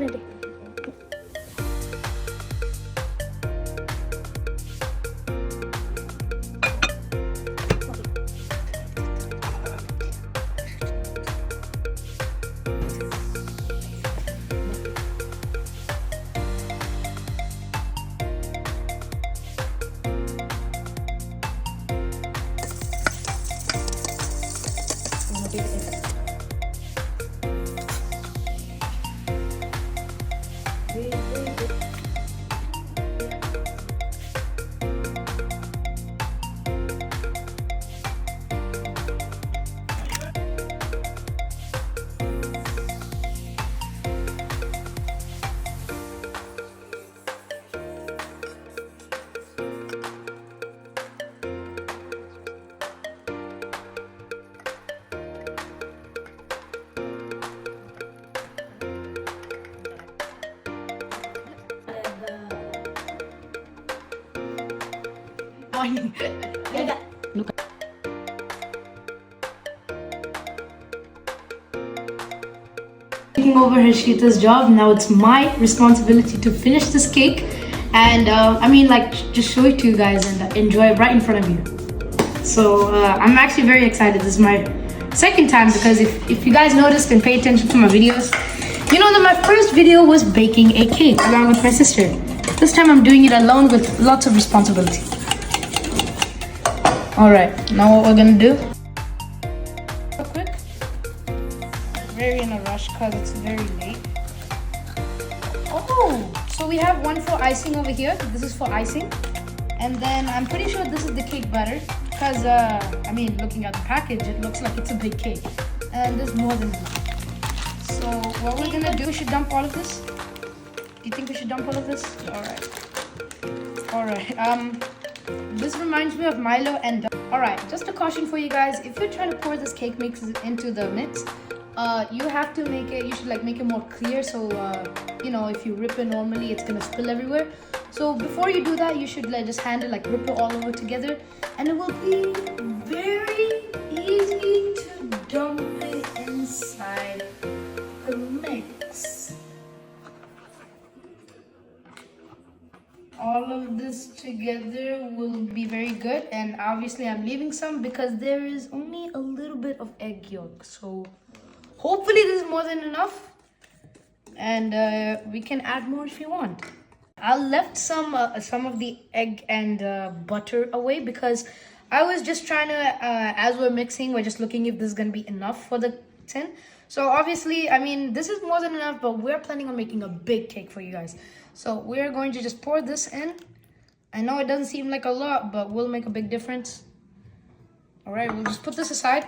ready. Taking over Harshita's job, now it's my responsibility to finish this cake and I mean, like, just show it to you guys and enjoy it right in front of you. So I'm actually very excited. This is my second time because if you guys noticed and pay attention to my videos, you know that my first video was baking a cake along with my sister. This time I'm doing it alone with lots of responsibility. Alright, now what we're gonna do, real quick, very in a rush because it's very late. Oh, so we have one for icing over here. This is for icing. And then I'm pretty sure this is the cake batter because, I mean, looking at the package, it looks like it's a big cake. And there's more than enough. So what we're gonna do, we should dump all of this. Do you think we should dump all of this? Alright, this reminds me of Milo and alright, just a caution for you guys, if you're trying to pour this cake mix into the mix, you have to make it, you should like make it more clear so you know, if you rip it normally it's gonna spill everywhere. So before you do that, you should just hand it, like rip it all over together, and it will be very easy to dump it inside the mix. All of this together will be very good, and obviously I'm leaving some because there is only a little bit of egg yolk, so hopefully this is more than enough, and we can add more if you want. I left some of the egg and butter away because I was just trying to, as we're mixing, we're just looking if this is gonna be enough for the tin. So obviously, I mean, this is more than enough, but we're planning on making a big cake for you guys. So we're going to just pour this in. I know it doesn't seem like a lot, but will make a big difference. All right, we'll just put this aside.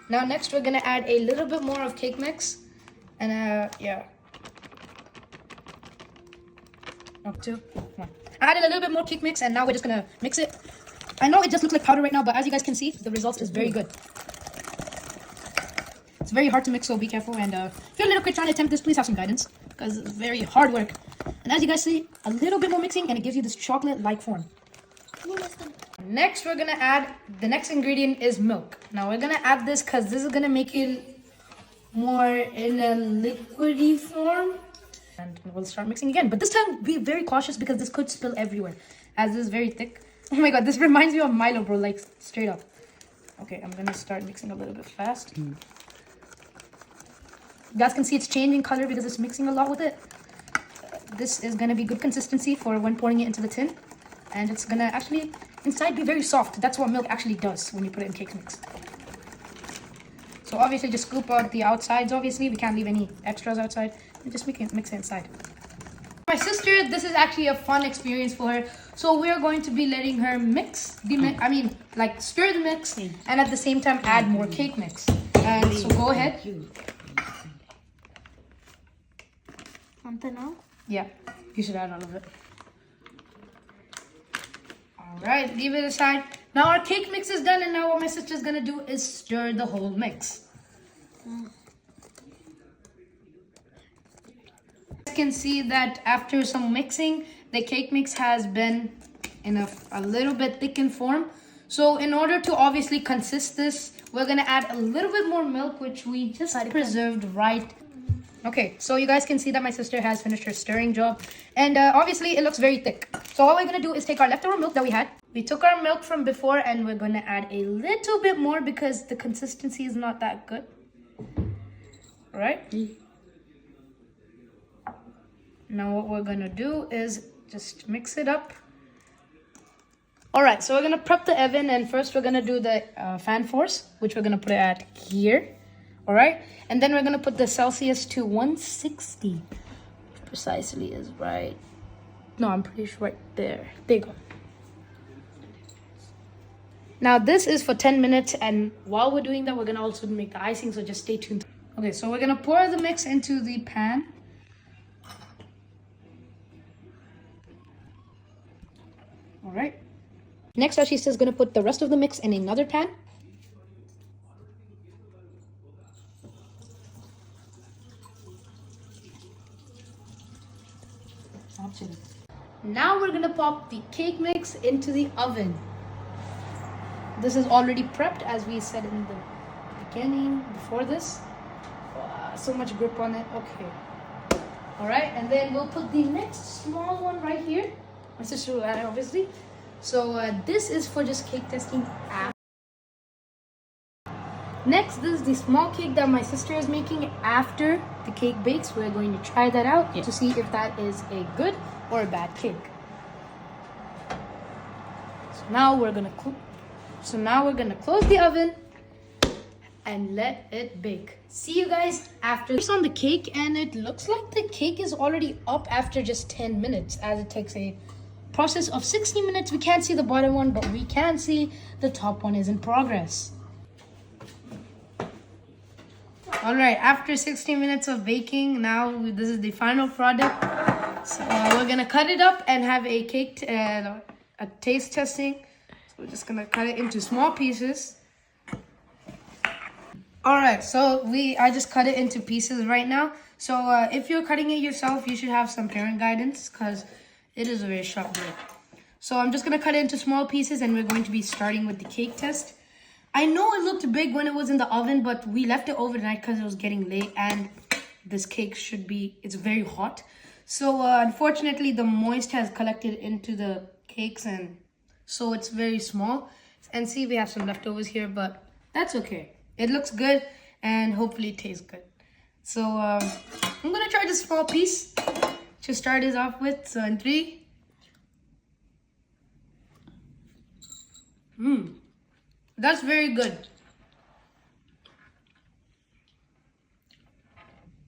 Now next we're gonna add a little bit more of cake mix. And yeah. Up to one. I added a little bit more cake mix and now we're just gonna mix it. I know it just looks like powder right now, but as you guys can see, the result is very good. It's very hard to mix, so be careful. And if you're a little kid trying to attempt this, please have some guidance because it's very hard work. And as you guys see, a little bit more mixing and it gives you this chocolate-like form. Next, we're gonna add, the next ingredient is milk. Now we're gonna add this because this is gonna make it more in a liquidy form. And we'll start mixing again. But this time, be very cautious because this could spill everywhere as this is very thick. Oh my god, this reminds me of Milo, bro, like straight up. Okay, I'm gonna start mixing a little bit fast. You guys can see it's changing color because it's mixing a lot with it. This is gonna be good consistency for when pouring it into the tin. And it's gonna actually, inside, be very soft. That's what milk actually does when you put it in cake mix. So obviously just scoop out the outsides, obviously. We can't leave any extras outside. And just mix it inside. My sister, this is actually a fun experience for her. So we're going to be letting her like stir the mix and at the same time add more cake mix. And so go ahead. Something now? Yeah, you should add all of it. Alright, leave it aside. Now our cake mix is done, and now what my sister's gonna do is stir the whole mix. You can see that after some mixing, the cake mix has been in a little bit thickened form. So in order to obviously consist this, we're gonna add a little bit more milk, which we just preserved right Okay, so you guys can see that my sister has finished her stirring job. And obviously it looks very thick. So all we're going to do is take our leftover milk that we had. We took our milk from before and we're going to add a little bit more because the consistency is not that good. Alright? Now what we're going to do is just mix it up. Alright, so we're going to prep the oven and first we're going to do the fan force, which we're going to put it at here. Alright, and then we're going to put the Celsius to 160. Precisely is right. No, I'm pretty sure right there. There you go. Now this is for 10 minutes and while we're doing that, we're going to also make the icing, so just stay tuned. Okay, so we're going to pour the mix into the pan. Alright. Next, Harshita is going to put the rest of the mix in another pan. Now we're gonna pop the cake mix into the oven. This is already prepped as we said in the beginning before this. So much grip on it. Okay. Alright, and then we'll put the next small one right here. My sister will add it obviously. So this is for just cake testing after. Next, this is the small cake that my sister is making after the cake bakes. We're going to try that out to see if that is a good or a bad cake. So now we're gonna close the oven and let it bake. See you guys after. It's on the cake and it looks like the cake is already up after just 10 minutes as it takes a process of 60 minutes. We can't see the bottom one, but we can see the top one is in progress. Alright, after 60 minutes of baking, now this is the final product. So we're gonna cut it up and have a cake, a taste testing. So we're just gonna cut it into small pieces. Alright, so I just cut it into pieces right now. So if you're cutting it yourself, you should have some parent guidance because it is a very sharp blade. So I'm just gonna cut it into small pieces and we're going to be starting with the cake test. I know it looked big when it was in the oven, but we left it overnight because it was getting late and this cake it's very hot. So unfortunately, the moist has collected into the cakes and so it's very small. And see, we have some leftovers here, but that's okay. It looks good and hopefully it tastes good. So I'm gonna try this small piece to start this off with. So in 3. That's very good.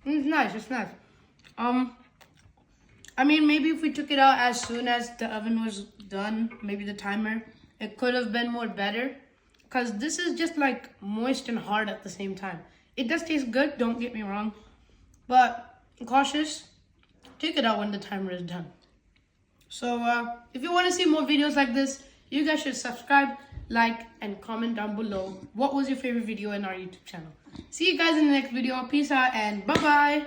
It's nice, it's nice. I mean, maybe if we took it out as soon as the oven was done, maybe the timer, it could have been more better. Because this is just like moist and hard at the same time. It does taste good, don't get me wrong. But cautious, take it out when the timer is done. So if you want to see more videos like this, you guys should subscribe, like, and comment down below what was your favorite video in our YouTube channel. See you guys in the next video. Peace out and bye-bye.